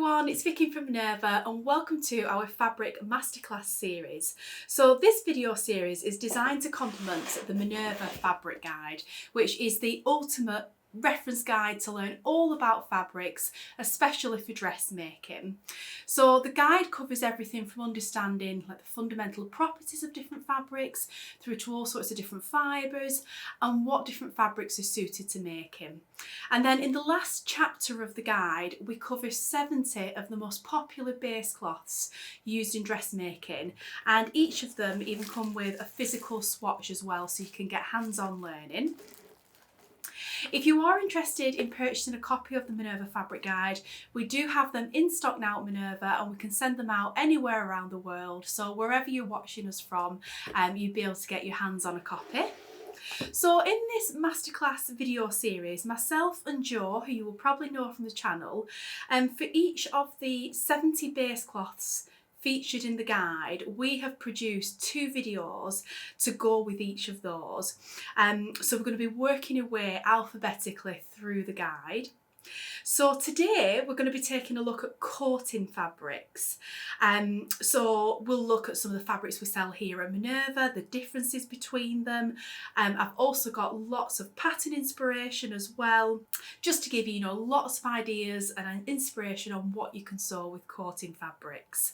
everyone, it's Vicki from Minerva and welcome to our Fabric Masterclass series. So this video series is designed to complement the Minerva Fabric Guide, which is the ultimate reference guide to learn all about fabrics, especially for dressmaking. So the guide covers everything from understanding like the fundamental properties of different fabrics through to all sorts of different fibres and what different fabrics are suited to making. And then in the last chapter of the guide we cover 70 of the most popular base cloths used in dressmaking, and each of them even come with a physical swatch as well, so you can get hands-on learning. If you are interested in purchasing a copy of the Minerva Fabric Guide, we do have them in stock now at Minerva and we can send them out anywhere around the world. So wherever you're watching us from, you'd be able to get your hands on a copy. So in this masterclass video series, myself and Jo, who you will probably know from the channel, for each of the 70 base cloths featured in the guide, we have produced 2 videos to go with each of those. So we're going to be working our way alphabetically through the guide. So today we're going to be taking a look at coating fabrics. So we'll look at some of the fabrics we sell here at Minerva, the differences between them. I've also got lots of pattern inspiration as well, just to give you, lots of ideas and an inspiration on what you can sew with coating fabrics.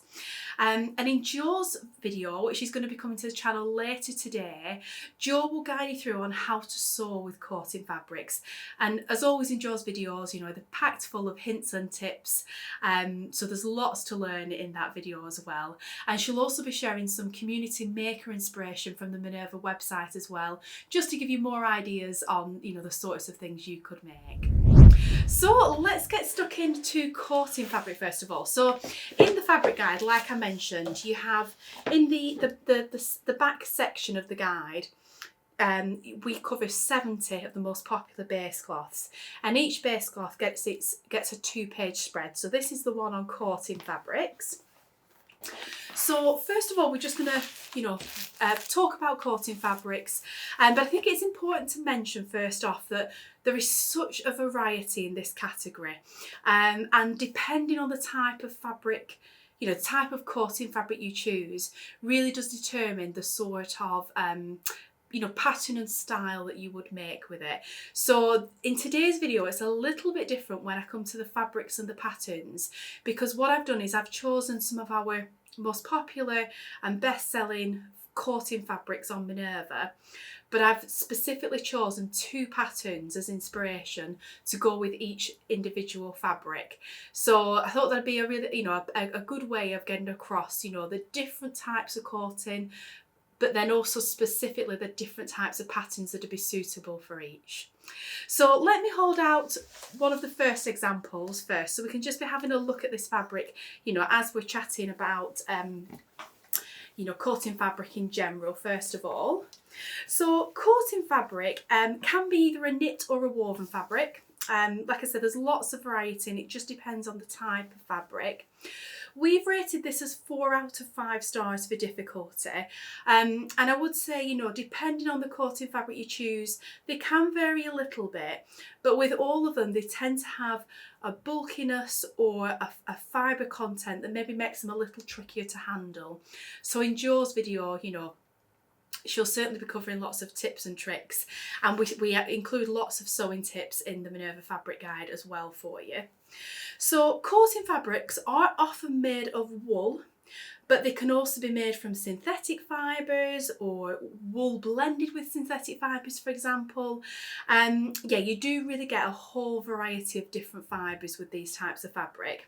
And in Jo's video, which is going to be coming to the channel later today, Jo will guide you through on how to sew with coating fabrics. And as always in Jo's videos, they're packed full of hints and tips, so there's lots to learn in that video as well. And she'll also be sharing some community maker inspiration from the Minerva website as well, just to give you more ideas on the sorts of things you could make. So let's get stuck into coating fabric first of all. So in the fabric guide, like I mentioned, you have in the back section of the guide, we cover 70 of the most popular base cloths, and each base cloth gets a 2-page spread. So this is the one on coating fabrics. So first of all, we're just going to, talk about coating fabrics, but I think it's important to mention first off that there is such a variety in this category, and depending on the type of fabric, type of coating fabric you choose, really does determine the sort of pattern and style that you would make with it. So in today's video, it's a little bit different when I come to the fabrics and the patterns, because what I've done is I've chosen some of our most popular and best-selling coating fabrics on Minerva, but I've specifically chosen 2 patterns as inspiration to go with each individual fabric. So I thought that'd be a really, a good way of getting across, the different types of coating, but then also specifically the different types of patterns that would be suitable for each. So let me hold out one of the first examples first, so we can just be having a look at this fabric, as we're chatting about, coating fabric in general first of all. So coating fabric can be either a knit or a woven fabric. Like I said, there's lots of variety and it just depends on the type of fabric. We've rated this as 4 out of 5 stars for difficulty, and I would say, depending on the coating fabric you choose, they can vary a little bit, but with all of them they tend to have a bulkiness or a fibre content that maybe makes them a little trickier to handle. So in Jo's video, she'll certainly be covering lots of tips and tricks, and we include lots of sewing tips in the Minerva Fabric Guide as well for you. So coating fabrics are often made of wool, but they can also be made from synthetic fibres or wool blended with synthetic fibres, for example. You do really get a whole variety of different fibres with these types of fabric.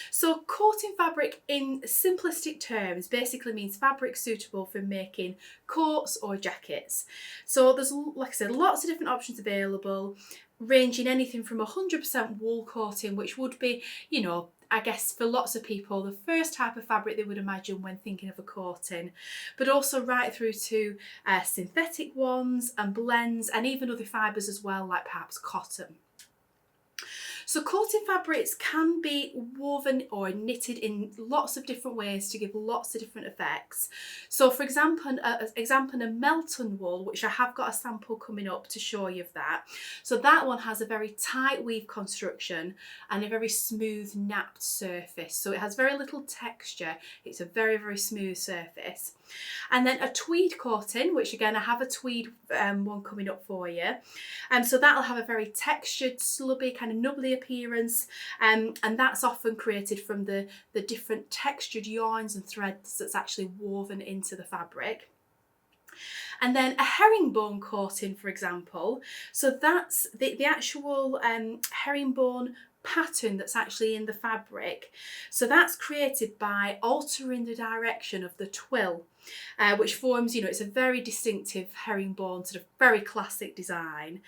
So coating fabric in simplistic terms basically means fabric suitable for making coats or jackets. So there's, like I said, lots of different options available, ranging anything from 100% wool coating, which would be, I guess for lots of people, the first type of fabric they would imagine when thinking of a coating, but also right through to synthetic ones and blends and even other fibres as well, like perhaps cotton. So coating fabrics can be woven or knitted in lots of different ways to give lots of different effects. So for example, a Melton Wool, which I have got a sample coming up to show you of that. So that one has a very tight weave construction and a very smooth napped surface. So it has very little texture. It's a very, very smooth surface. And then a tweed coating, which again, I have a tweed one coming up for you. So that'll have a very textured, slubby, kind of nubbly appearance. And that's often created from the different textured yarns and threads that's actually woven into the fabric. And then a herringbone coating, for example. So that's the actual herringbone pattern that's actually in the fabric. So that's created by altering the direction of the twill, which forms, you know, it's a very distinctive herringbone, sort of very classic design.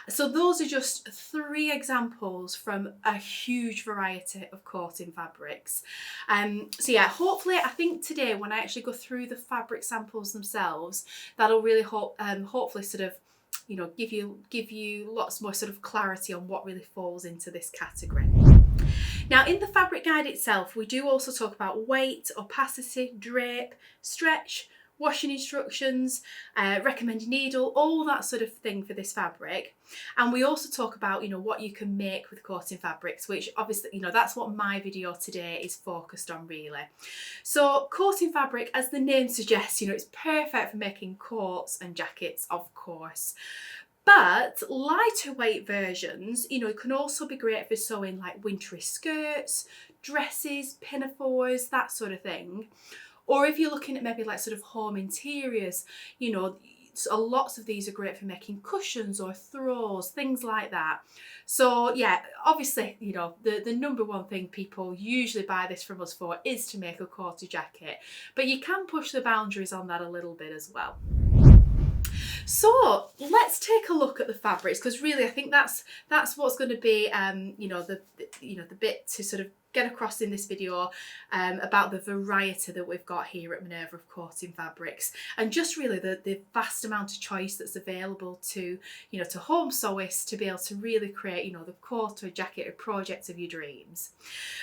So those are just 3 examples from a huge variety of coating fabrics. So yeah, hopefully, I think today when I actually go through the fabric samples themselves, that'll really hopefully sort of, you know, give you lots more sort of clarity on what really falls into this category. Now in the fabric guide itself, we do also talk about weight, opacity, drape, stretch, washing instructions, recommended needle, all that sort of thing for this fabric. And we also talk about, you know, what you can make with coating fabrics, which obviously, you know, that's what my video today is focused on really. So coating fabric, as the name suggests, you know, it's perfect for making coats and jackets, of course. But lighter weight versions, you know, can also be great for sewing like wintry skirts, dresses, pinafores, that sort of thing. Or if you're looking at maybe like sort of home interiors, you know, lots of these are great for making cushions or throws, things like that. So yeah, obviously, you know, the number one thing people usually buy this from us for is to make a quarter jacket, but you can push the boundaries on that a little bit as well. So let's take a look at the fabrics, because really I think that's what's going to be you know, the bit to sort of get across in this video about the variety that we've got here at Minerva of coating fabrics, and just really the vast amount of choice that's available to, you know, to home sewists to be able to really create, you know, the coat or jacket or project of your dreams.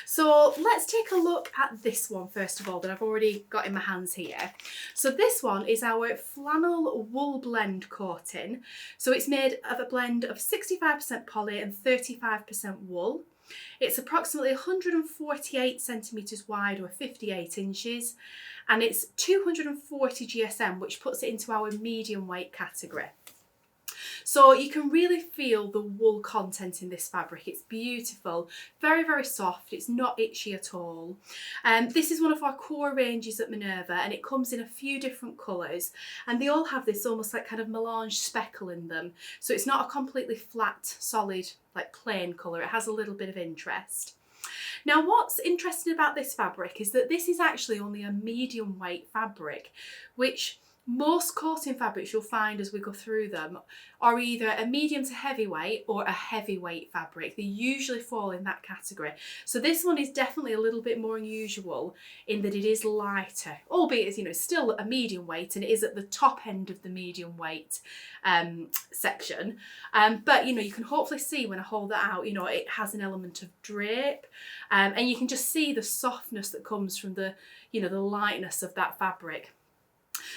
So let's take a look at this one first of all that I've already got in my hands here. So this one is our flannel wool blend coating. So it's made of a blend of 65% poly and 35% wool. It's approximately 148 centimetres wide or 58 inches, and it's 240 GSM, which puts it into our medium weight category. So you can really feel the wool content in this fabric. It's beautiful, very, very soft. It's not itchy at all. This is one of our core ranges at Minerva, and it comes in a few different colours, and they all have this almost like kind of melange speckle in them. So it's not a completely flat, solid, like plain colour. It has a little bit of interest. Now what's interesting about this fabric is that this is actually only a medium weight fabric, which most coating fabrics you'll find as we go through them are either a medium to heavyweight or a heavyweight fabric. They usually fall in that category. So this one is definitely a little bit more unusual in that it is lighter, albeit it's, you know, still a medium weight, and it is at the top end of the medium weight section. But you know, you can hopefully see when I hold that out, you know, it has an element of drape, and you can just see the softness that comes from the, you know, the lightness of that fabric.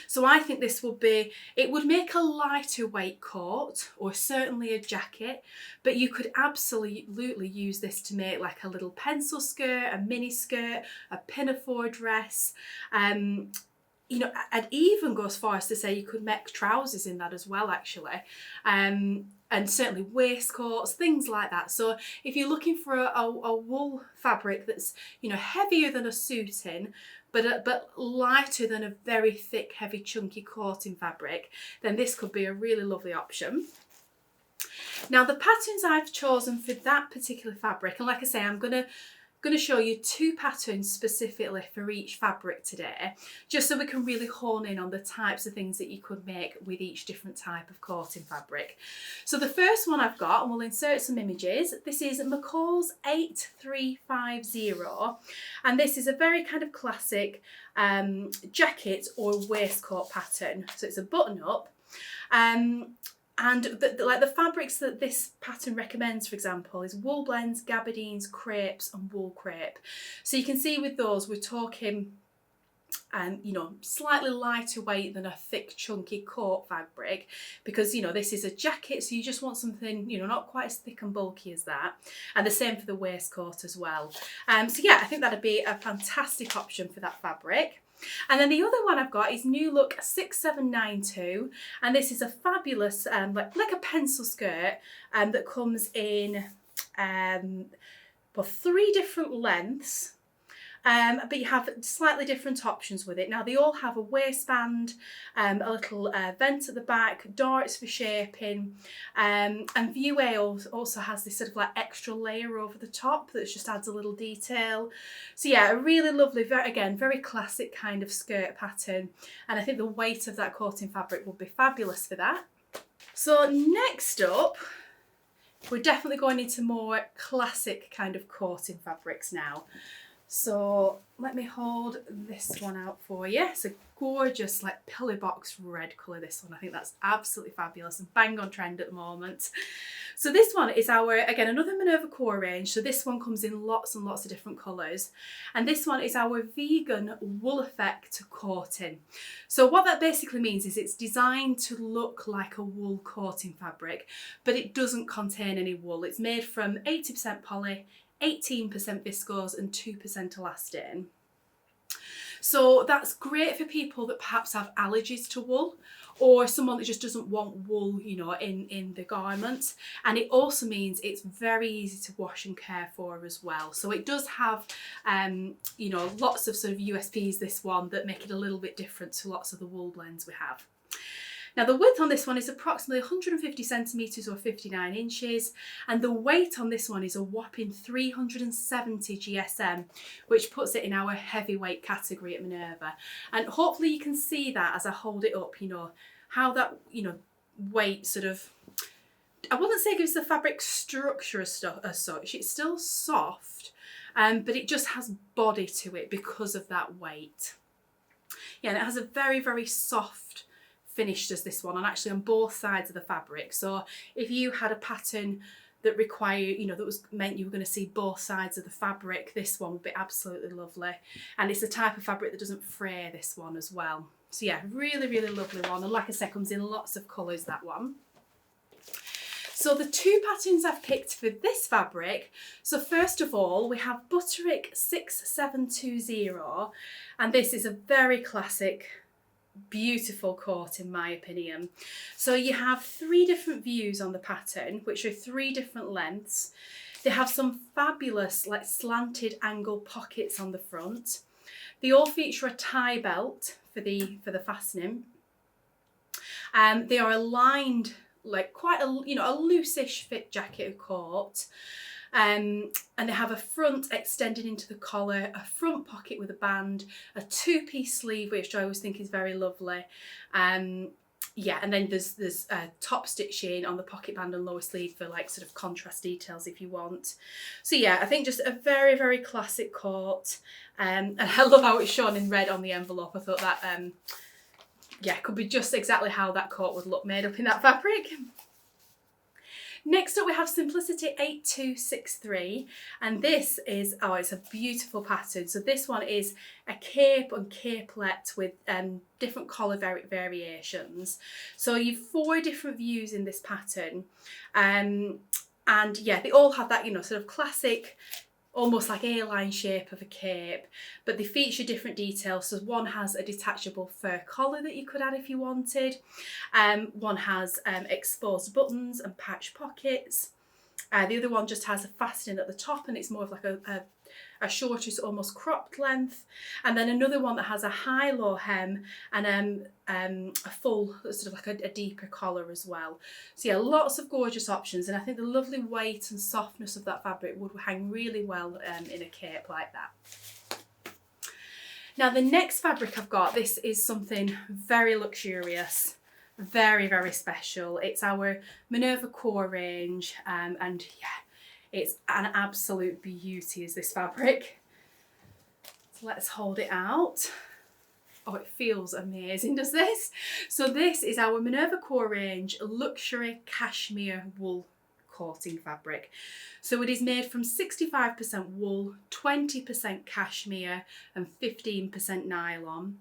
So I think this would be, it would make a lighter weight coat or certainly a jacket, but you could absolutely use this to make like a little pencil skirt, a mini skirt, a pinafore dress. You know, I'd even go as far as to say you could make trousers in that as well, actually. And certainly waistcoats, things like that. So if you're looking for a wool fabric that's, you know, heavier than a suiting, but lighter than a very thick, heavy, chunky coating fabric, then this could be a really lovely option. Now the patterns I've chosen for that particular fabric, and like I say, I'm going to show you 2 patterns specifically for each fabric today, just so we can really hone in on the types of things that you could make with each different type of coating fabric. So the first one I've got, and we'll insert some images, this is McCalls 8350, and this is a very kind of classic jacket or waistcoat pattern. So it's a button up. And the fabrics that this pattern recommends, for example, is wool blends, gabardines, crepes and wool crepe. So you can see with those we're talking you know, slightly lighter weight than a thick chunky coat fabric, because you know this is a jacket, so you just want something, you know, not quite as thick and bulky as that. And the same for the waistcoat as well. So yeah, I think that'd be a fantastic option for that fabric. And then the other one I've got is New Look 6792, and this is a fabulous like a pencil skirt that comes in well, 3 different lengths. But you have slightly different options with it. Now they all have a waistband, a little vent at the back, darts for shaping, and View A also has this sort of like extra layer over the top that just adds a little detail. So yeah, a really lovely, very classic kind of skirt pattern, and I think the weight of that coating fabric would be fabulous for that. So next up, we're definitely going into more classic kind of coating fabrics now. So let me hold this one out for you. It's a gorgeous like pillar box red colour, this one. I think that's absolutely fabulous and bang on trend at the moment. So this one is our, again, another Minerva Core range. So this one comes in lots and lots of different colours. And this one is our vegan wool effect coating. So what that basically means is it's designed to look like a wool coating fabric, but it doesn't contain any wool. It's made from 80% poly, 18% viscose and 2% elastane. So that's great for people that perhaps have allergies to wool, or someone that just doesn't want wool, you know, in the garments. And it also means it's very easy to wash and care for as well. So it does have, you know, lots of sort of USPs, this one, that make it a little bit different to lots of the wool blends we have. Now the width on this one is approximately 150 centimetres or 59 inches, and the weight on this one is a whopping 370 GSM, which puts it in our heavyweight category at Minerva. And hopefully you can see that as I hold it up, you know, how that, you know, weight sort of, I wouldn't say gives the fabric structure as such, it's still soft, but it just has body to it because of that weight. Yeah, and it has a very, very soft finish as this one, and actually on both sides of the fabric. So if you had a pattern that required, you know, that was meant you were going to see both sides of the fabric, this one would be absolutely lovely. And it's the type of fabric that doesn't fray, this one as well. So yeah, really, really lovely one. And like I said, comes in lots of colours, that one. So the 2 patterns I've picked for this fabric, so first of all we have Butterick 6720, and this is a very classic, beautiful coat in my opinion. So you have 3 different views on the pattern, which are 3 different lengths. They have some fabulous like slanted angle pockets on the front. They all feature a tie belt for the fastening. They are aligned like quite a, you know, a loose-ish fit jacket or coat. And they have a front extending into the collar, a front pocket with a band, a 2-piece sleeve, which I always think is very lovely. Yeah, and then there's top stitching on the pocket band and lower sleeve for like sort of contrast details if you want. So yeah, I think just a very, very classic coat. And I love how it's shown in red on the envelope. I thought that, yeah, could be just exactly how that coat would look made up in that fabric. Next up we have Simplicity 8263, and this is, oh, it's a beautiful pattern. So this one is a cape and capelet with different collar variations. So you've 4 different views in this pattern, and yeah, they all have that, you know, sort of classic, almost like A-line shape of a cape, but they feature different details. So one has a detachable fur collar that you could add if you wanted. One has exposed buttons and patch pockets. The other one just has a fastening at the top, and it's more of like a shorter, almost cropped length. And then another one that has a high-low hem and a full, sort of like a deeper collar as well. So yeah, lots of gorgeous options, and I think the lovely weight and softness of that fabric would hang really well in a cape like that. Now the next fabric I've got, this is something very luxurious, very, very special. It's our Minerva Core range, and yeah, it's an absolute beauty is this fabric. So let's hold it out. Oh, it feels amazing, does this? So this is our Minerva Core range luxury cashmere wool coating fabric. So it is made from 65% wool, 20% cashmere and 15% nylon.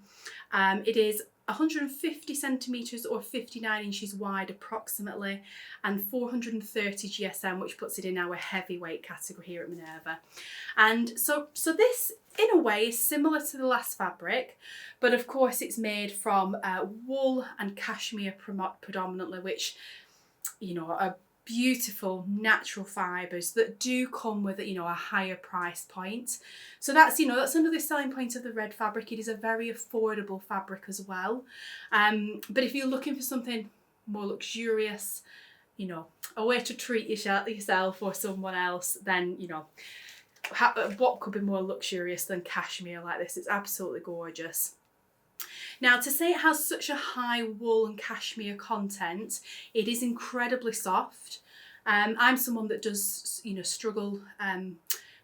It is 150 centimetres or 59 inches wide approximately, and 430 GSM, which puts it in our heavyweight category here at Minerva. And so this in a way is similar to the last fabric, but of course it's made from wool and cashmere predominantly, which, you know, are beautiful natural fibres that do come with, you know, a higher price point. So that's, you know, that's another selling point of the red fabric. It is a very affordable fabric as well. But if you're looking for something more luxurious, you know, a way to treat yourself or someone else, then, you know, what could be more luxurious than cashmere like this? It's absolutely gorgeous. Now, to say it has such a high wool and cashmere content, it is incredibly soft. I'm someone that does, you know, struggle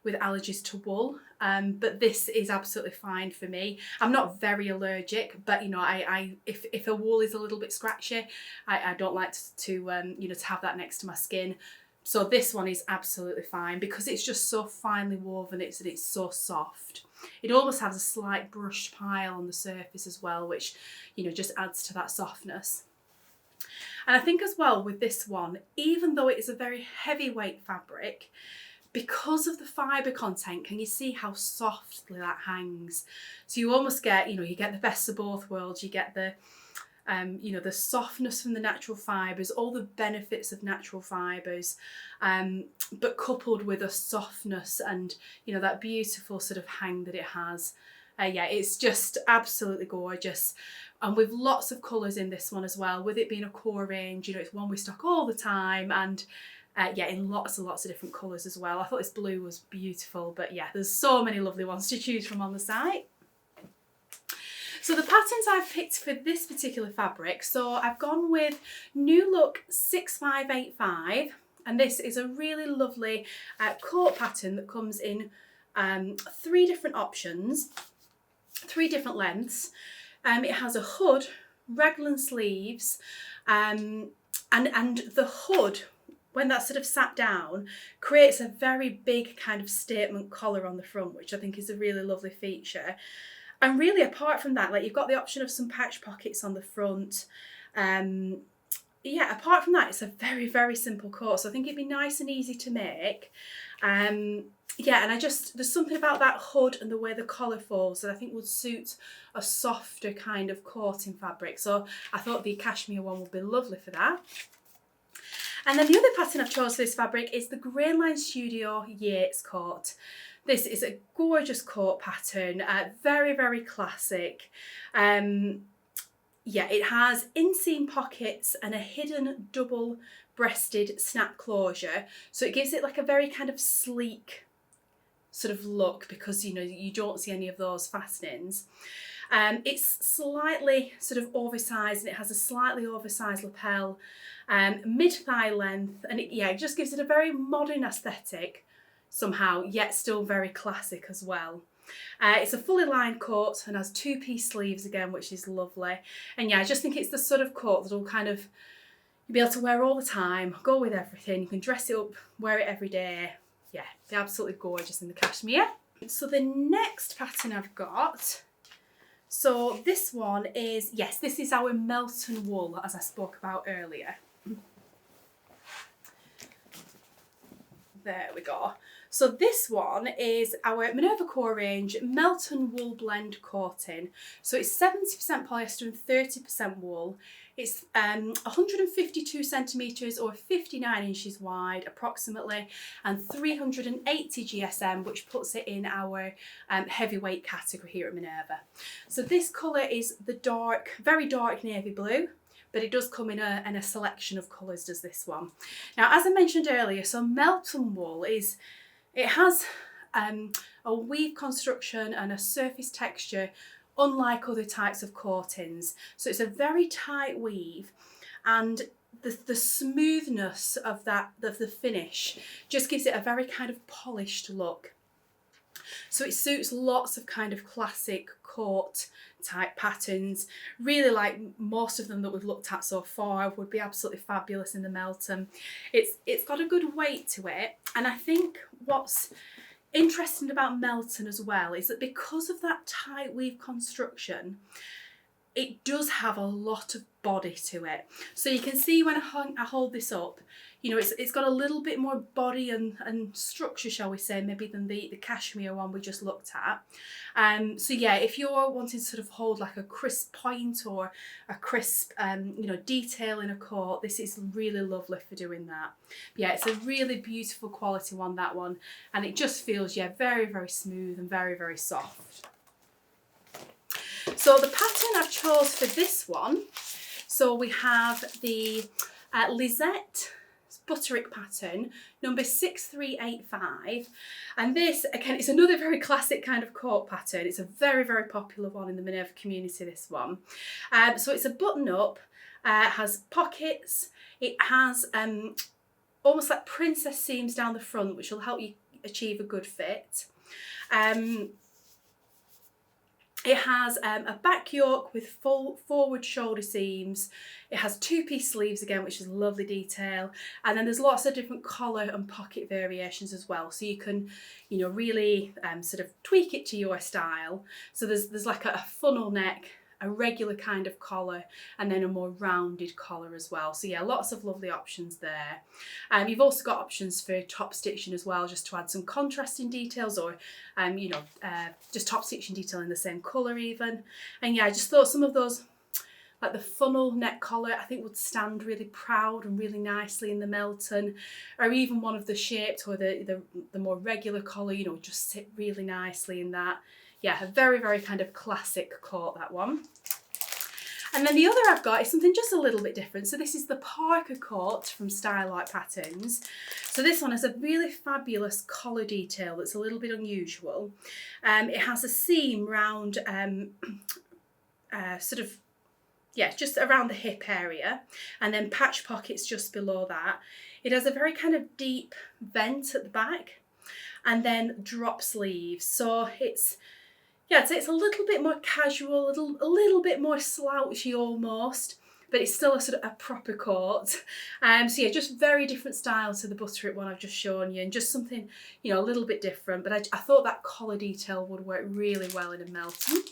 with allergies to wool, but this is absolutely fine for me. I'm not very allergic, but, you know, if a wool is a little bit scratchy, I don't like to you know, to have that next to my skin. So this one is absolutely fine because it's just so finely woven, it's so soft. It almost has a slight brushed pile on the surface as well, which, you know, just adds to that softness. And I think as well with this one, even though it is a very heavyweight fabric, because of the fibre content, can you see how softly that hangs? So you almost get, you know, you get the best of both worlds. You get the you know, the softness from the natural fibres, all the benefits of natural fibres, but coupled with a softness and, you know, that beautiful sort of hang that it has. Yeah, it's just absolutely gorgeous. And with lots of colours in this one as well, with it being a core range, you know, it's one we stock all the time, and yeah, in lots and lots of different colours as well. I thought this blue was beautiful, but yeah, there's so many lovely ones to choose from on the site. So the patterns I've picked for this particular fabric, so I've gone with New Look 6585, and this is a really lovely coat pattern that comes in 3 different options, 3 different lengths. It has a hood, raglan sleeves, and the hood, when that's sort of sat down, creates a very big kind of statement collar on the front, which I think is a really lovely feature. And really, apart from that, like, you've got the option of some patch pockets on the front. Yeah, apart from that, it's a very, very simple coat. So I think it'd be nice and easy to make. Yeah, and there's something about that hood and the way the collar falls that I think would suit a softer kind of coating fabric. So I thought the cashmere one would be lovely for that. And then the other pattern I've chosen for this fabric is the Grainline Studio Yates coat. This is a gorgeous coat pattern, very, very classic. Yeah, it has inseam pockets and a hidden double-breasted snap closure. So it gives it like a very kind of sleek sort of look because, you know, you don't see any of those fastenings. It's slightly sort of oversized, and it has a slightly oversized lapel, mid-thigh length, and it just gives it a very modern aesthetic somehow, yet still very classic as well. It's a fully lined coat and has 2-piece sleeves again, which is lovely. And yeah, I just think it's the sort of coat that'll kind of, you'll be able to wear all the time, go with everything. You can dress it up, wear it every day. Yeah, be absolutely gorgeous in the cashmere. So the next pattern I've got, so this one is, yes, this is our Melton Wool, as I spoke about earlier. There we go. So this one is our Minerva Core range Melton Wool blend coating. So it's 70% polyester and 30% wool. It's 152 centimetres or 59 inches wide approximately, and 380 GSM, which puts it in our heavyweight category here at Minerva. So this colour is the dark, very dark navy blue, but it does come in a selection of colours, does this one. Now, as I mentioned earlier, so Melton Wool it has a weave construction and a surface texture unlike other types of coatings. So it's a very tight weave, and the smoothness of the finish just gives it a very kind of polished look. So it suits lots of kind of classic court type patterns. Really like most of them that we've looked at so far would be absolutely fabulous in the Melton. It's got a good weight to it, and I think what's interesting about Melton as well is that because of that tight weave construction, it does have a lot of body to it. So you can see when I hold this up, you know, it's got a little bit more body and structure, shall we say, maybe than the cashmere one we just looked at. So yeah, if you're wanting to sort of hold like a crisp point or a crisp, you know, detail in a coat, this is really lovely for doing that. But yeah, it's a really beautiful quality one, that one, and it just feels, yeah, very, very smooth and very, very soft. So the pattern I've chose for this one, so we have the Lizette Butterick pattern, number 6385, and this again is another very classic kind of coat pattern. It's a very, very popular one in the Minerva community, this one. So it's a button up, it has pockets, it has almost like princess seams down the front, which will help you achieve a good fit. It has a back yoke with full forward shoulder seams. It has two-piece sleeves again, which is a lovely detail. And then there's lots of different collar and pocket variations as well. So you can, you know, really sort of tweak it to your style. So there's like a funnel neck, a regular kind of collar, and then a more rounded collar as well. So yeah, lots of lovely options there. You've also got options for top stitching as well, just to add some contrasting details, or you know, just top stitching detail in the same colour even. And yeah, I just thought some of those, like the funnel neck collar, I think would stand really proud and really nicely in the Melton, or even one of the shaped or the more regular collar, you know, just sit really nicely in that. Yeah, a very, very kind of classic coat, that one. And then the other I've got is something just a little bit different. So this is the Parker coat from Style Art Patterns. So this one has a really fabulous collar detail that's a little bit unusual. It has a seam round sort of, yeah, just around the hip area, and then patch pockets just below that. It has a very kind of deep vent at the back, and then drop sleeves. So it's, yeah, I'd say it's a little bit more casual, a little bit more slouchy almost, but it's still a sort of a proper coat. So yeah, just very different style to the Butterick one I've just shown you, and just something, you know, a little bit different. But I thought that collar detail would work really well in a Melton.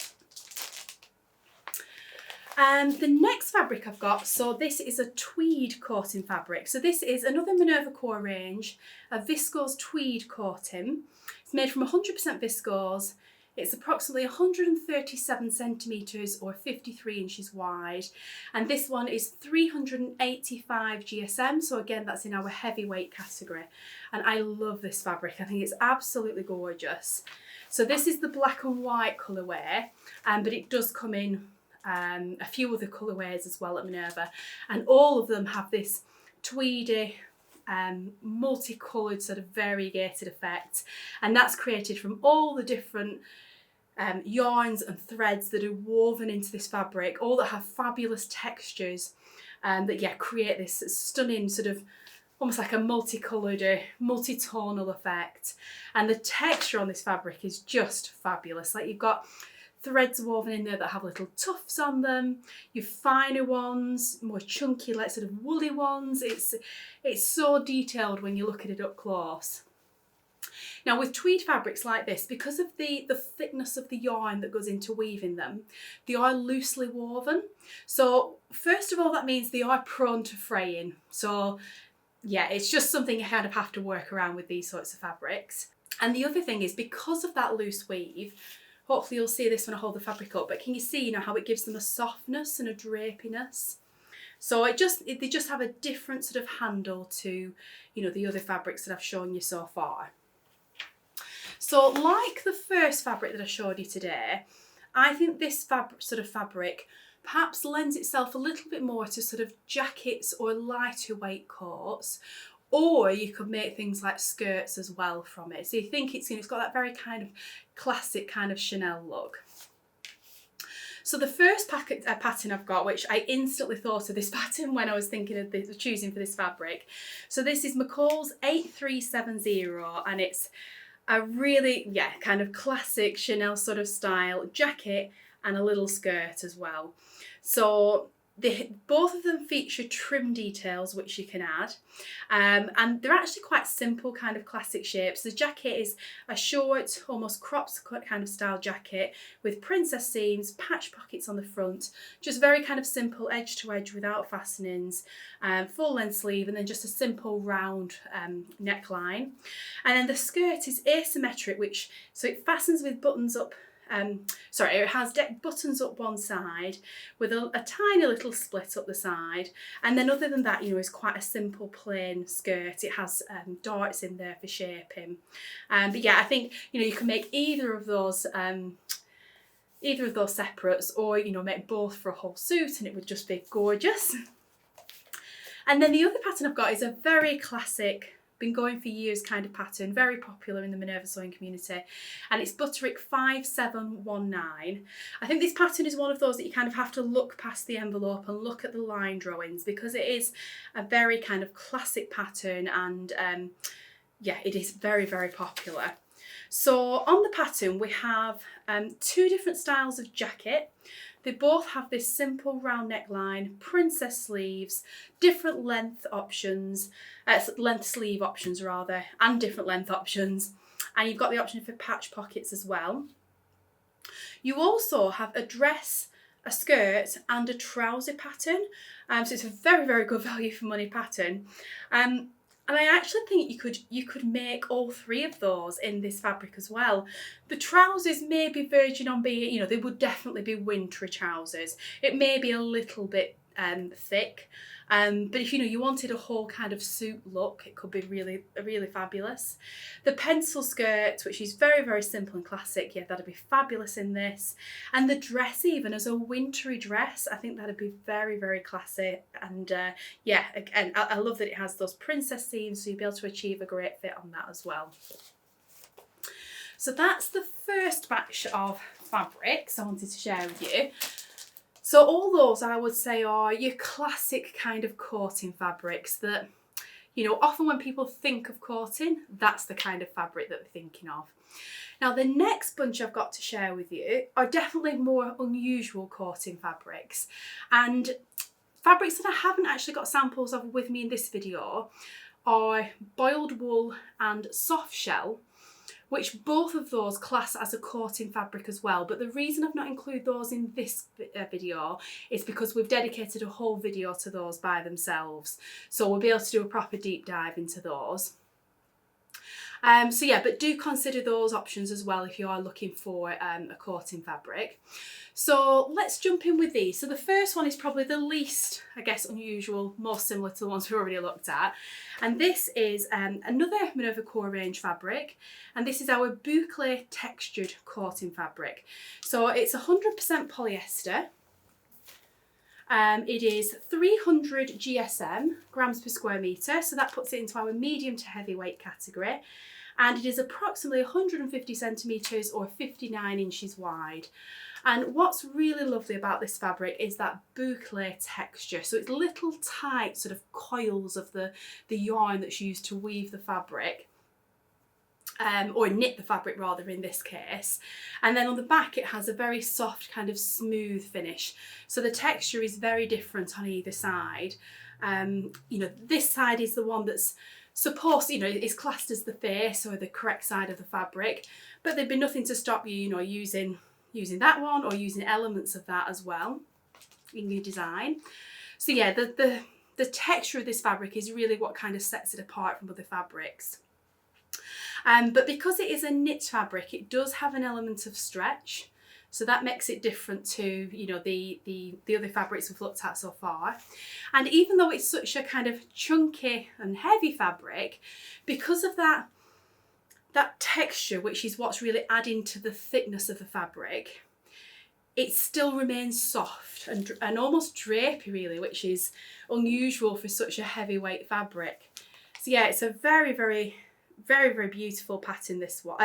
The next fabric I've got, so this is a tweed coating fabric. So this is another Minerva Core range, a viscose tweed coating. It's made from 100% viscose. It's approximately 137 centimetres or 53 inches wide. And this one is 385 GSM. So again, that's in our heavyweight category. And I love this fabric. I think it's absolutely gorgeous. So this is the black and white colourway, but it does come in a few other colourways as well at Minerva, and all of them have this tweedy, multicoloured sort of variegated effect, and that's created from all the different yarns and threads that are woven into this fabric, all that have fabulous textures, that yeah, create this stunning sort of almost like a multicoloured, multi-tonal effect. And the texture on this fabric is just fabulous. Like, you've got threads woven in there that have little tufts on them, your finer ones, more chunky, like sort of woolly ones. It's so detailed when you look at it up close. Now with tweed fabrics like this, because of the thickness of the yarn that goes into weaving them, they are loosely woven. So first of all, that means they are prone to fraying. So yeah, it's just something you kind of have to work around with these sorts of fabrics. And the other thing is, because of that loose weave, hopefully you'll see this when I hold the fabric up, but can you see, you know, how it gives them a softness and a drapiness? So they just have a different sort of handle to, you know, the other fabrics that I've shown you so far. So like the first fabric that I showed you today, I think this sort of fabric perhaps lends itself a little bit more to sort of jackets or lighter weight coats, or you could make things like skirts as well from it. So you think it's got that very kind of classic kind of Chanel look. So the first pattern I've got, which I instantly thought of this pattern when I was thinking of choosing for this fabric. So this is McCalls 8370, and it's a really, yeah, kind of classic Chanel sort of style jacket and a little skirt as well. So both of them feature trim details which you can add, and they're actually quite simple kind of classic shapes. The jacket is a short, almost cropped kind of style jacket with princess seams, patch pockets on the front, just very kind of simple edge to edge without fastenings, full length sleeve, and then just a simple round neckline. And then the skirt is asymmetric, so it fastens with buttons up. It has buttons up one side with a tiny little split up the side, and then other than that, it's quite a simple plain skirt. It has darts in there for shaping, but yeah, I think you can make either of those separates, or make both for a whole suit, and it would just be gorgeous. And then the other pattern I've got is a very classic, been going for years kind of pattern, very popular in the Minerva sewing community, and it's Butterick 5719. I think this pattern is one of those that you kind of have to look past the envelope and look at the line drawings, because it is a very kind of classic pattern, and yeah, it is very, very popular. So on the pattern we have two different styles of jacket. They both have this simple round neckline, princess sleeves, different length options, length sleeve options rather, and different length options. And you've got the option for patch pockets as well. You also have a dress, a skirt, and a trouser pattern. So it's a very, very good value for money pattern. And I actually think you could make all three of those in this fabric as well. The trousers may be verging on being, they would definitely be wintry trousers. It may be a little bit thick, but if you wanted a whole kind of suit look, it could be really, really fabulous. The pencil skirt, which is very, very simple and classic, yeah, that'd be fabulous in this. And the dress, even as a wintry dress, I think that'd be very, very classic. And yeah, again, I love that it has those princess seams, so you'll be able to achieve a great fit on that as well. So that's the first batch of fabrics I wanted to share with you. So all those, I would say, are your classic kind of coating fabrics that, often when people think of coating, that's the kind of fabric that they're thinking of. Now the next bunch I've got to share with you are definitely more unusual coating fabrics, and fabrics that I haven't actually got samples of with me in this video are boiled wool and soft shell, which both of those class as a coating fabric as well. But the reason I've not included those in this video is because we've dedicated a whole video to those by themselves. So we'll be able to do a proper deep dive into those. So yeah, but do consider those options as well if you are looking for a coating fabric. So let's jump in with these. So the first one is probably the least, I guess, unusual, more similar to the ones we've already looked at. And this is another Minerva Core range fabric. And this is our Boulay textured coating fabric. So it's 100% polyester. It is 300 GSM, grams per square metre, so that puts it into our medium to heavyweight category, and it is approximately 150 centimetres or 59 inches wide. And what's really lovely about this fabric is that boucle texture, so it's little tight sort of coils of the yarn that's used to weave the fabric. Or knit the fabric rather in this case, and then on the back it has a very soft kind of smooth finish, so the texture is very different on either side. This side is the one that's supposed, is classed as the face or the correct side of the fabric, but there'd be nothing to stop you, using that one or using elements of that as well in your design. So yeah, the texture of this fabric is really what kind of sets it apart from other fabrics. But because it is a knit fabric, it does have an element of stretch, so that makes it different to the other fabrics we've looked at so far. And even though it's such a kind of chunky and heavy fabric, because of that texture, which is what's really adding to the thickness of the fabric, it still remains soft and almost drapey really, which is unusual for such a heavyweight fabric. So yeah, it's a very, very, very, very beautiful pattern, this one,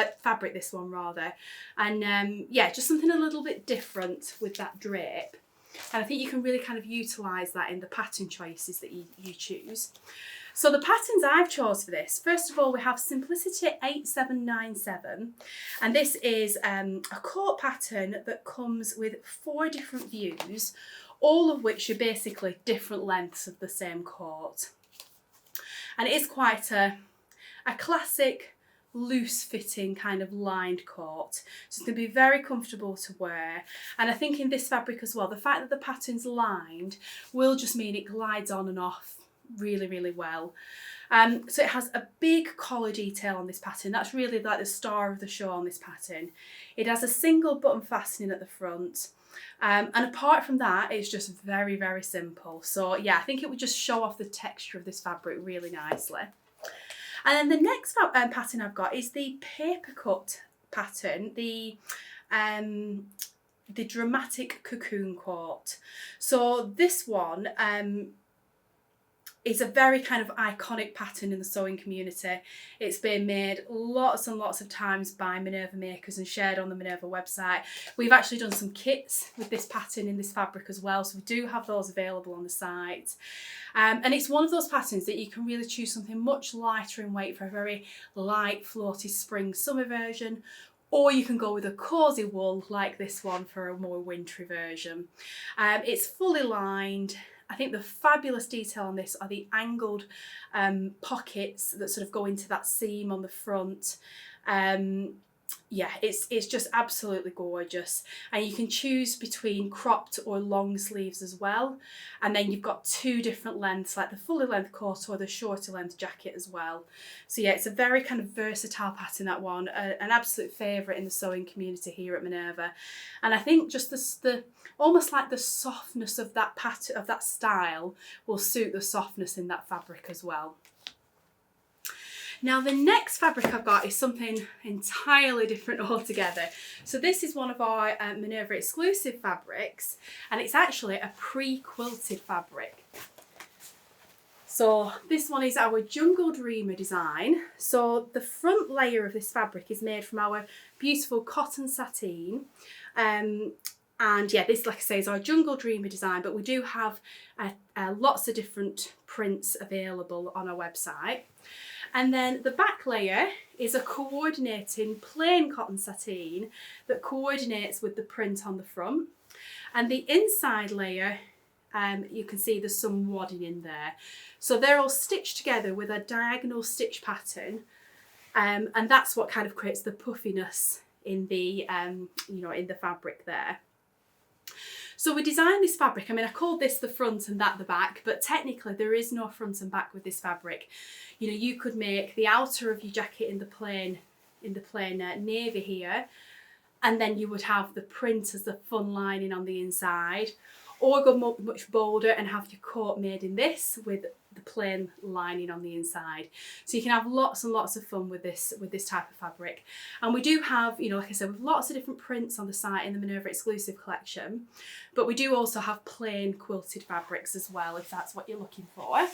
and yeah, just something a little bit different with that drape. And I think you can really kind of utilise that in the pattern choices that you choose. So the patterns I've chose for this, first of all, we have Simplicity 8797, and this is a coat pattern that comes with 4 different views, all of which are basically different lengths of the same coat. And it is quite a classic, loose fitting kind of lined coat, so it's going to be very comfortable to wear. And I think in this fabric as well, the fact that the pattern's lined will just mean it glides on and off really, really well. So it has a big collar detail on this pattern. That's really like the star of the show on this pattern. It has a single button fastening at the front. And apart from that, it's just very, very simple. So yeah, I think it would just show off the texture of this fabric really nicely. And then the next pattern I've got is the paper cut pattern, the dramatic cocoon coat. So this one is a very kind of iconic pattern in the sewing community. It's been made lots and lots of times by Minerva makers and shared on the Minerva website. We've actually done some kits with this pattern in this fabric as well, so we do have those available on the site. And it's one of those patterns that you can really choose something much lighter in weight for a very light, floaty spring summer version, or you can go with a cosy wool like this one for a more wintry version. It's fully lined. I think the fabulous detail on this are the angled pockets that sort of go into that seam on the front. Yeah, it's just absolutely gorgeous. And you can choose between cropped or long sleeves as well. And then you've got 2 different lengths, like the fully length coat or the shorter length jacket as well. So yeah, it's a very kind of versatile pattern, that one. An absolute favourite in the sewing community here at Minerva. And I think just the almost like the softness of that pattern, of that style, will suit the softness in that fabric as well. Now the next fabric I've got is something entirely different altogether. So this is one of our Minerva exclusive fabrics, and it's actually a pre-quilted fabric. So this one is our Jungle Dreamer design. So the front layer of this fabric is made from our beautiful cotton sateen. And yeah, this, like I say, is our Jungle Dreamer design, but we do have lots of different prints available on our website. And then the back layer is a coordinating plain cotton sateen that coordinates with the print on the front. And the inside layer, you can see there's some wadding in there. So they're all stitched together with a diagonal stitch pattern. And that's what kind of creates the puffiness in the, in the fabric there. So we designed this fabric, I mean, I called this the front and that the back, but technically there is no front and back with this fabric. You know, you could make the outer of your jacket in the plain navy here, and then you would have the print as the fun lining on the inside, or go much bolder and have your coat made in this with the plain lining on the inside. So you can have lots and lots of fun with this type of fabric. And we do have, like I said, with lots of different prints on the site in the Minerva exclusive collection, but we do also have plain quilted fabrics as well, if that's what you're looking for.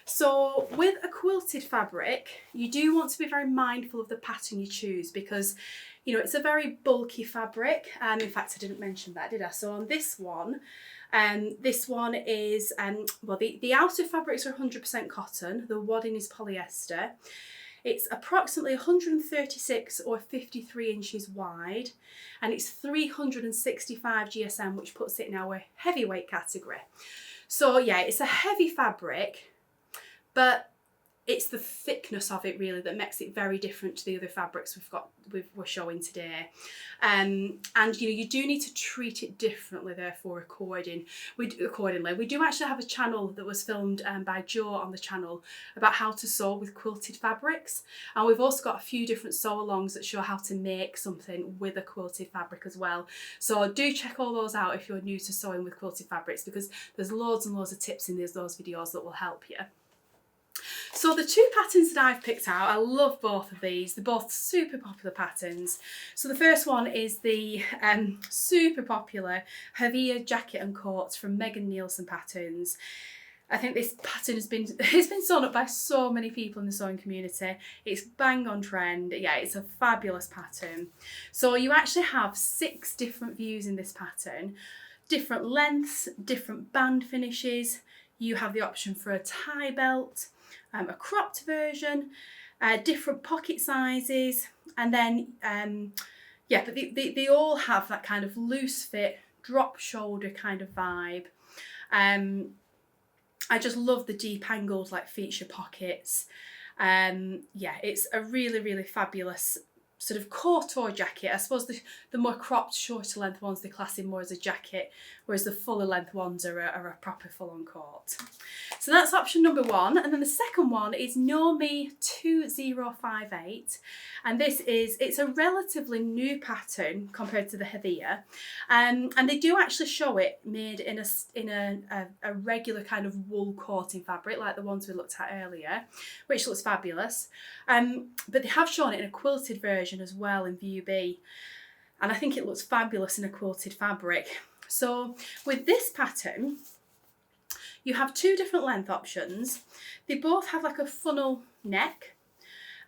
So with a quilted fabric, you do want to be very mindful of the pattern you choose, because it's a very bulky fabric. In fact, I didn't mention that, did I? So on this one is, the outer fabrics are 100% cotton, the wadding is polyester. It's approximately 136 or 53 inches wide, and it's 365 GSM, which puts it in our heavyweight category. So yeah, it's a heavy fabric, but it's the thickness of it really that makes it very different to the other fabrics we're showing today. And you do need to treat it differently, therefore, accordingly. We do actually have a channel that was filmed by Jo on the channel about how to sew with quilted fabrics, and we've also got a few different sew-alongs that show how to make something with a quilted fabric as well. So do check all those out if you're new to sewing with quilted fabrics, because there's loads and loads of tips in those videos that will help you. So the 2 patterns that I've picked out, I love both of these. They're both super popular patterns. So the first one is the super popular Havia jacket and coat from Megan Nielsen Patterns. I think this pattern has been, it's been sewn up by so many people in the sewing community. It's bang on trend. Yeah, it's a fabulous pattern. So you actually have 6 different views in this pattern, different lengths, different band finishes. You have the option for a tie belt, a cropped version, different pocket sizes, and then yeah, but they all have that kind of loose fit, drop shoulder kind of vibe. I just love the deep angled like feature pockets. Yeah, it's a really, really fabulous sort of couture jacket. I suppose the more cropped, shorter length ones, they class in more as a jacket, whereas the fuller length ones are a proper full-on coat. So that's option number 1. And then the second one is Nomi 2058. And it's a relatively new pattern compared to the Havia. And they do actually show it made in a regular kind of wool coating fabric, like the ones we looked at earlier, which looks fabulous. But they have shown it in a quilted version as well in View B, and I think it looks fabulous in a quilted fabric. So with this pattern, you have 2 different length options. They both have like a funnel neck,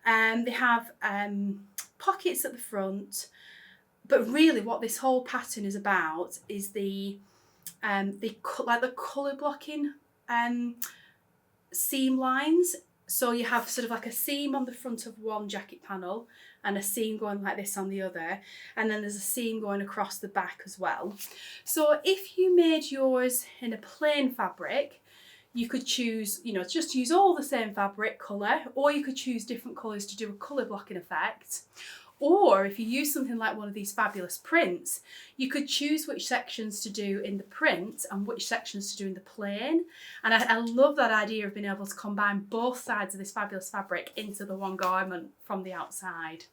and they have pockets at the front, but really what this whole pattern is about is the colour blocking seam lines. So you have sort of like a seam on the front of one jacket panel and a seam going like this on the other, and then there's a seam going across the back as well. So if you made yours in a plain fabric, you could choose, you know, just use all the same fabric colour, or you could choose different colours to do a colour blocking effect. Or if you use something like one of these fabulous prints, you could choose which sections to do in the print and which sections to do in the plain. And I love that idea of being able to combine both sides of this fabulous fabric into the one garment from the outside.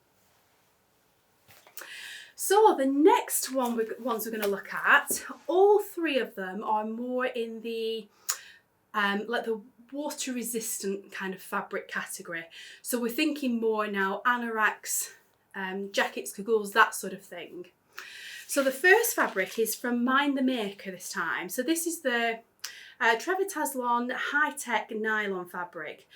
So the next ones we're going to look at, all 3 of them are more in the like the water resistant kind of fabric category. So we're thinking more now anoraks, jackets, cagoules, that sort of thing. So the first fabric is from Mind the Maker this time. So this is the Trevor Taslon high-tech nylon fabric.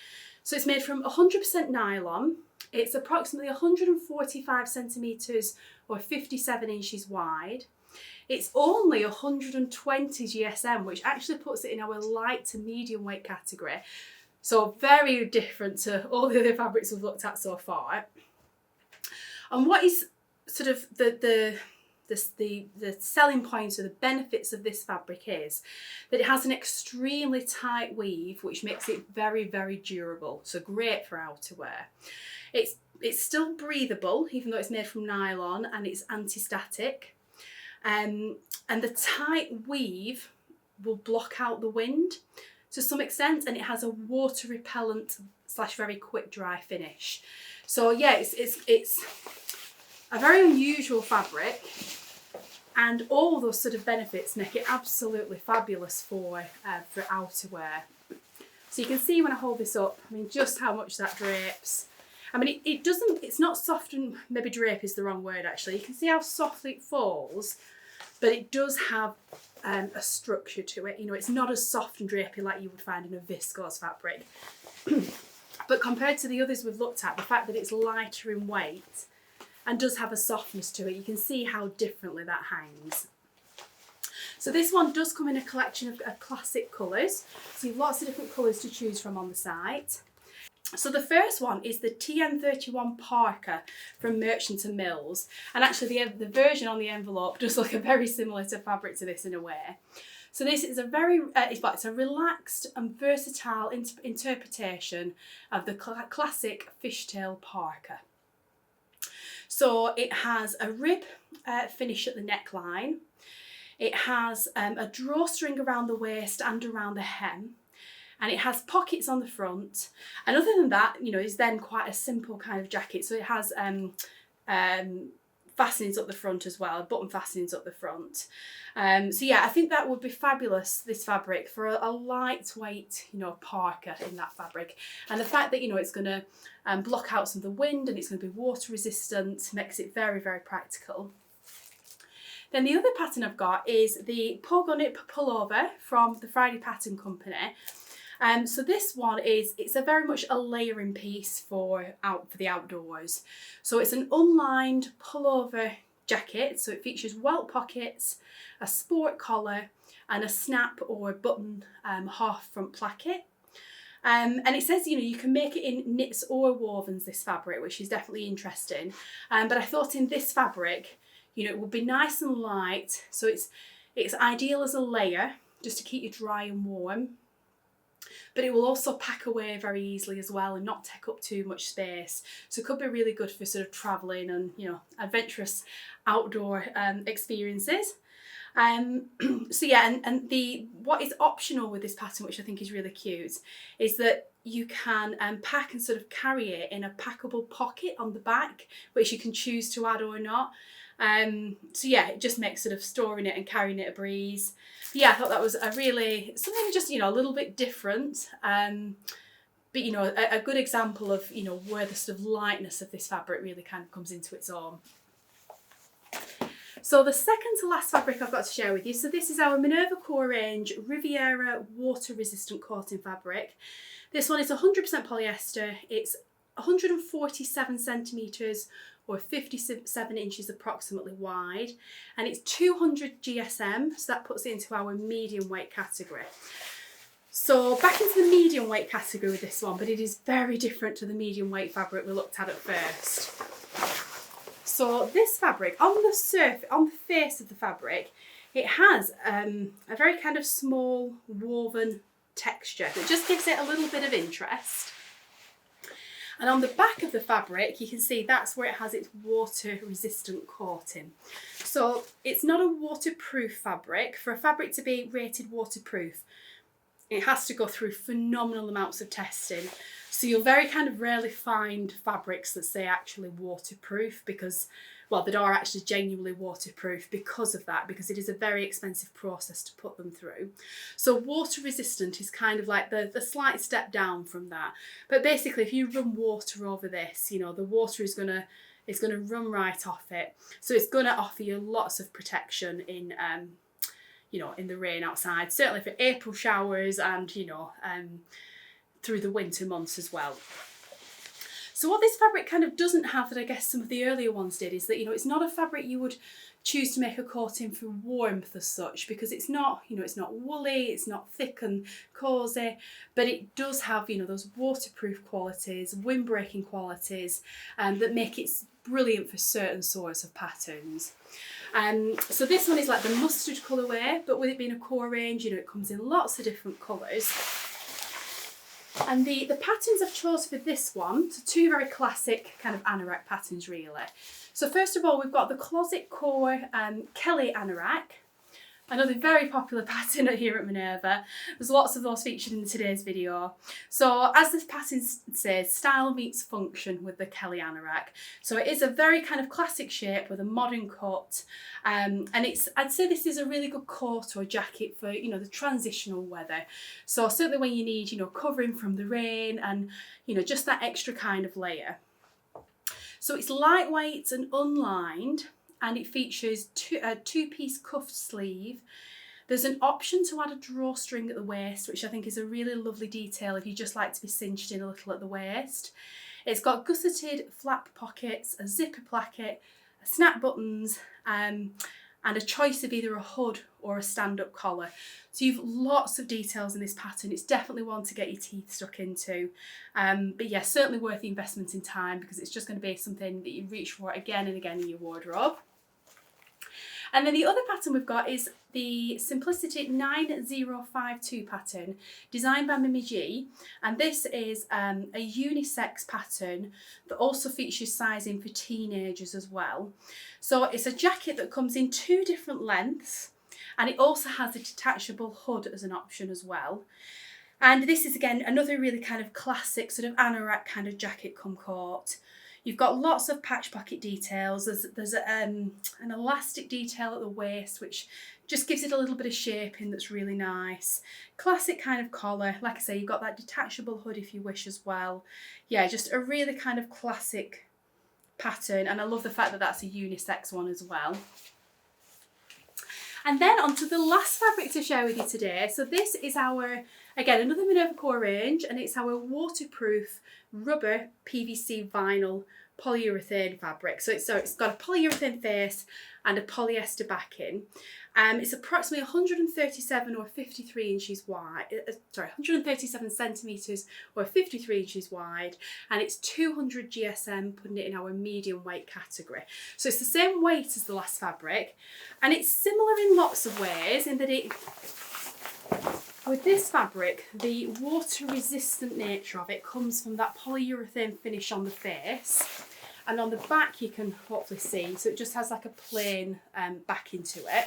So it's made from 100% nylon. It's approximately 145 centimetres or 57 inches wide. It's only 120 GSM, which actually puts it in our light to medium weight category. So very different to all the other fabrics we've looked at so far. And what is sort of the selling point or the benefits of this fabric is that it has an extremely tight weave, which makes it very, very durable. So great for outerwear. It's still breathable, even though it's made from nylon, and it's anti-static. And the tight weave will block out the wind to some extent, and it has a water repellent / very quick dry finish. So yeah, it's a very unusual fabric, and all those sort of benefits make it absolutely fabulous for outerwear. So you can see when I hold this up, I mean, just how much that drapes. I mean, it's not soft, and maybe drape is the wrong word actually. You can see how softly it falls, but it does have a structure to it. You know, it's not as soft and drapey like you would find in a viscose fabric. But compared to the others we've looked at, the fact that it's lighter in weight and does have a softness to it, you can see how differently that hangs. So this one does come in a collection of classic colours. So you've lots of different colours to choose from on the site. So the first one is the TN31 Parker from Merchant & Mills. And actually the version on the envelope does look very similar to fabric to this in a way. So this is it's a relaxed and versatile interpretation of the classic fishtail parka. So it has a rib finish at the neckline. It has a drawstring around the waist and around the hem. And it has pockets on the front. And other than that, you know, it's then quite a simple kind of jacket. So it has fastenings up the front as well, button fastenings up the front. So yeah, I think that would be fabulous, this fabric, for a lightweight, you know, parka in that fabric. And the fact that, you know, it's going to block out some of the wind and it's going to be water resistant makes it very, very practical. Then the other pattern I've got is the Pogo Knit Pullover from the Friday Pattern Company. So this one it's a very much a layering piece for the outdoors. So it's an unlined pullover jacket, so it features welt pockets, a sport collar, and a snap or button half front placket. And it says, you know, you can make it in knits or wovens, this fabric, which is definitely interesting. But I thought in this fabric, you know, it would be nice and light, so it's ideal as a layer, just to keep you dry and warm. But it will also pack away very easily as well and not take up too much space. So it could be really good for sort of travelling and, you know, adventurous outdoor experiences. So yeah, and what is optional with this pattern, which I think is really cute, is that you can pack and sort of carry it in a packable pocket on the back, which you can choose to add or not. So yeah, it just makes sort of storing it and carrying it a breeze. But yeah, I thought that was something just, you know, a little bit different. But, you know, a good example of, you know, where the sort of lightness of this fabric really kind of comes into its own. So the second to last fabric I've got to share with you, so this is our Minerva Core range Riviera water resistant coating fabric. This one is 100% polyester, it's 147 centimetres or 57 inches approximately wide, and it's 200 GSM, so that puts it into our medium weight category. So back into the medium weight category with this one, but it is very different to the medium weight fabric we looked at first. So this fabric, on the face of the fabric, it has a very kind of small woven texture that just gives it a little bit of interest. And on the back of the fabric, you can see that's where it has its water resistant coating. So it's not a waterproof fabric. For a fabric to be rated waterproof, it has to go through phenomenal amounts of testing. So you'll very kind of rarely find fabrics that say actually waterproof, because, well, that are actually genuinely waterproof because of that, because it is a very expensive process to put them through. So water resistant is kind of like the slight step down from that. But basically, if you run water over this, you know, the water is gonna run right off it. So it's gonna offer you lots of protection in you know, in the rain outside, certainly for April showers and, you know, through the winter months as well. So what this fabric kind of doesn't have that I guess some of the earlier ones did is that, you know, it's not a fabric you would choose to make a coating for warmth as such, because it's not, you know, it's not woolly, it's not thick and cosy, but it does have, you know, those waterproof qualities, windbreaking qualities, that make it brilliant for certain sorts of patterns. So this one is like the mustard colourway, but with it being a core range, you know, it comes in lots of different colours. And the patterns I've chosen for this one, so two very classic kind of anorak patterns really. So first of all, we've got the Closet Core Kelly anorak, another very popular pattern here at Minerva. There's lots of those featured in today's video. So as this pattern says, style meets function with the Kelly anorak. So it is a very kind of classic shape with a modern cut, and I'd say this is a really good coat or jacket for, you know, the transitional weather. So certainly when you need, you know, covering from the rain and, you know, just that extra kind of layer. So it's lightweight and unlined, and it features a two-piece cuffed sleeve. There's an option to add a drawstring at the waist, which I think is a really lovely detail if you just like to be cinched in a little at the waist. It's got gusseted flap pockets, a zipper placket, snap buttons, and a choice of either a hood or a stand-up collar. So you've lots of details in this pattern. It's definitely one to get your teeth stuck into. But yeah, certainly worth the investment in time, because it's just going to be something that you reach for again and again in your wardrobe. And then the other pattern we've got is the Simplicity 9052 pattern, designed by Mimi G. And this is a unisex pattern that also features sizing for teenagers as well. So it's a jacket that comes in two different lengths, and it also has a detachable hood as an option as well. And this is again another really kind of classic sort of anorak kind of jacket come coat. You've got lots of patch pocket details. There's an elastic detail at the waist, which just gives it a little bit of shaping that's really nice. Classic kind of collar. Like I say, you've got that detachable hood if you wish as well. Yeah, just a really kind of classic pattern, and I love the fact that that's a unisex one as well. And then on to the last fabric to share with you today. So this is our, again, another Minerva Core range, and it's our waterproof rubber PVC vinyl polyurethane fabric. So it's got a polyurethane face and a polyester backing. It's approximately 137 or 53 inches wide, 137 centimetres or 53 inches wide, and it's 200 GSM, putting it in our medium weight category. So it's the same weight as the last fabric, and it's similar in lots of ways in that with this fabric, the water resistant nature of it comes from that polyurethane finish on the face, and on the back you can hopefully see, so it just has like a plain backing to it.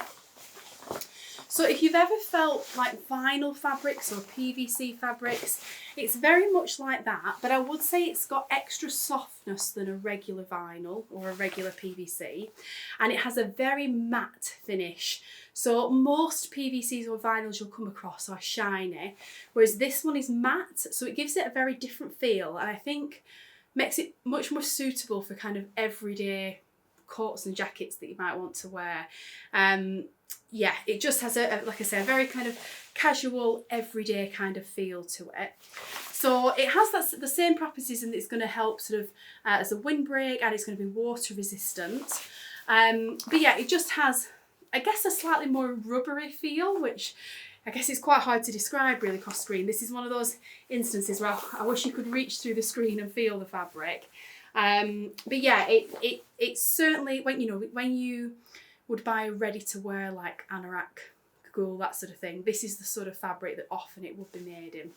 So if you've ever felt like vinyl fabrics or PVC fabrics, it's very much like that, but I would say it's got extra softness than a regular vinyl or a regular PVC, and it has a very matte finish. So most PVCs or vinyls you'll come across are shiny, whereas this one is matte, so it gives it a very different feel, and I think makes it much more suitable for kind of everyday coats and jackets that you might want to wear. Yeah, it just has like I say, a very kind of casual, everyday kind of feel to it. So it has the same properties, and it's going to help sort of as a windbreak, and it's going to be water resistant. But yeah, it just has, I guess, a slightly more rubbery feel, which I guess it's quite hard to describe really across screen. This is one of those instances where I wish you could reach through the screen and feel the fabric. But yeah, it's certainly, when you would buy ready to wear like anorak, wool, that sort of thing, this is the sort of fabric that often it would be made in.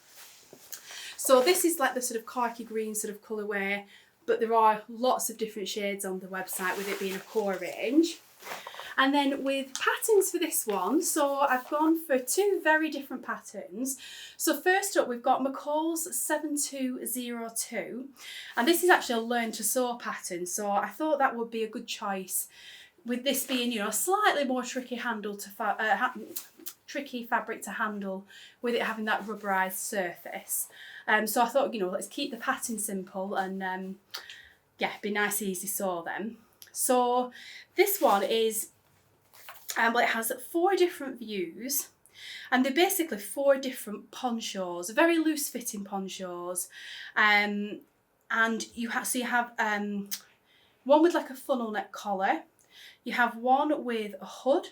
So this is like the sort of khaki green sort of colourway, but there are lots of different shades on the website with it being a core range. And then with patterns for this one, so I've gone for two very different patterns. So first up, we've got McCalls 7202, and this is actually a learn to sew pattern. So I thought that would be a good choice, with this being, a slightly more tricky tricky fabric to handle, with it having that rubberized surface. So I thought, let's keep the pattern simple and yeah, be nice, easy sew them. So this one is, well, it has 4 different views, and they're basically 4 different ponchos, very loose fitting ponchos, and you have one with like a funnel neck collar, you have one with a hood,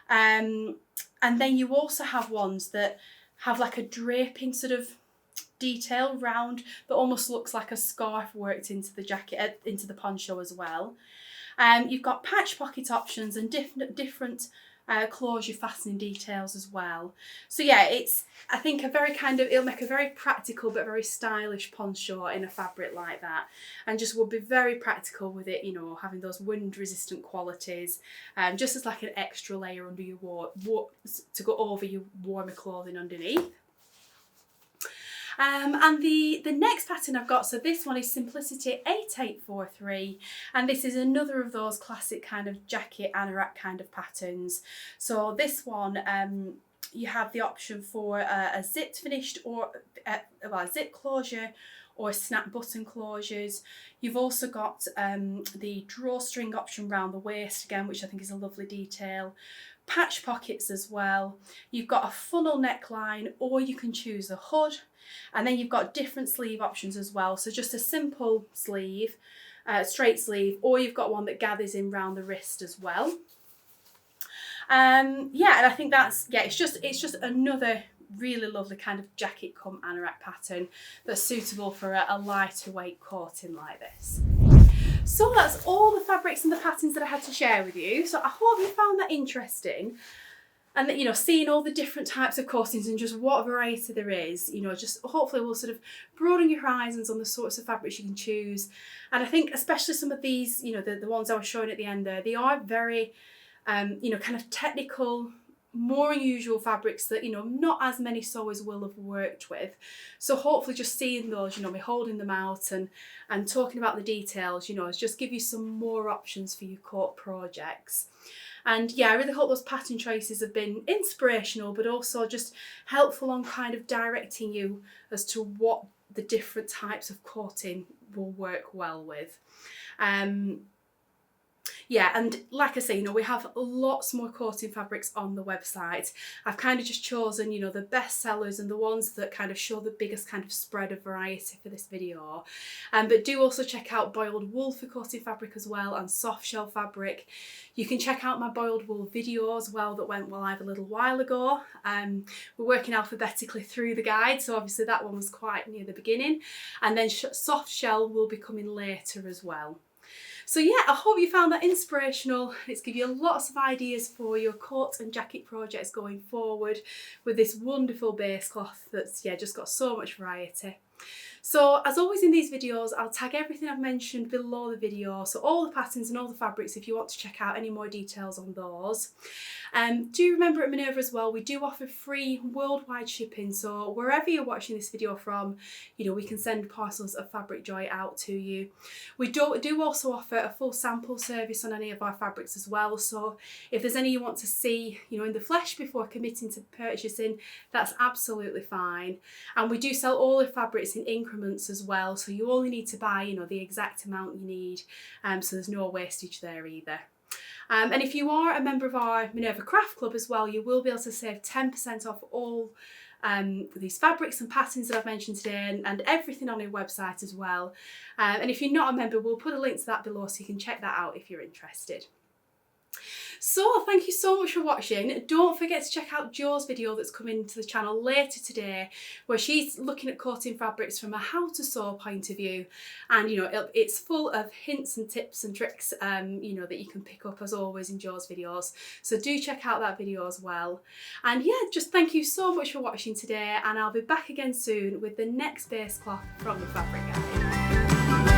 and then you also have ones that have like a draping sort of detail round that almost looks like a scarf worked into the jacket, into the poncho as well. You've got patch pocket options and different closure fastening details as well. So yeah, it's, I think, a very kind of, it'll make a very practical but very stylish poncho in a fabric like that, and just will be very practical with it, having those wind resistant qualities, just as like an extra layer under your to go over your warmer clothing underneath. And the next pattern I've got, so this one is Simplicity 8843, and this is another of those classic kind of jacket anorak kind of patterns. So this one, you have the option for a zipped finished or a zip closure or snap button closures. You've also got the drawstring option round the waist again, which I think is a lovely detail. Patch pockets as well. You've got a funnel neckline, or you can choose a hood, and then you've got different sleeve options as well. So just a simple sleeve, straight sleeve, or you've got one that gathers in round the wrist as well. Yeah, and I think that's, yeah, it's just another really lovely kind of jacket come anorak pattern that's suitable for a lighter weight coating like this. So that's all the fabrics and the patterns that I had to share with you. So I hope you found that interesting, and that, seeing all the different types of coatings and just what variety there is, just hopefully will sort of broaden your horizons on the sorts of fabrics you can choose. And I think especially some of these, the ones I was showing at the end there, they are very, kind of technical, more unusual fabrics that, not as many sewers will have worked with. So hopefully just seeing those, me holding them out and talking about the details, just give you some more options for your coat projects. And yeah, I really hope those pattern choices have been inspirational, but also just helpful on kind of directing you as to what the different types of coating will work well with. Yeah, and like I say, you know, we have lots more coating fabrics on the website. I've kind of just chosen, you know, the best sellers and the ones that kind of show the biggest kind of spread of variety for this video. But do also check out boiled wool for coating fabric as well, and soft shell fabric. You can check out my boiled wool video as well that went live a little while ago. We're working alphabetically through the guide, so obviously that one was quite near the beginning. And then soft shell will be coming later as well. So yeah, I hope you found that inspirational. It's given you lots of ideas for your coat and jacket projects going forward with this wonderful base cloth that's just got so much variety. So as always in these videos, I'll tag everything I've mentioned below the video, so all the patterns and all the fabrics if you want to check out any more details on those. Do remember at Minerva as well, we do offer free worldwide shipping, so wherever you're watching this video from, you know, we can send parcels of fabric joy out to you. We do also offer a full sample service on any of our fabrics as well, so if there's any you want to see, you know, in the flesh before committing to purchasing, that's absolutely fine. And we do sell all the fabrics in increments as well, so you only need to buy, you know, the exact amount you need, so there's no wastage there either. And if you are a member of our Minerva Craft Club as well, you will be able to save 10% off all these fabrics and patterns that I've mentioned today, and everything on our website as well. And if you're not a member, we'll put a link to that below so you can check that out if you're interested. So thank you so much for watching. Don't forget to check out Jo's video that's coming to the channel later today, where she's looking at coating fabrics from a how to sew point of view, and you know, it's full of hints and tips and tricks you know, that you can pick up as always in Jo's videos, so do check out that video as well. And yeah, just thank you so much for watching today, and I'll be back again soon with the next base cloth from the Fabric Guide.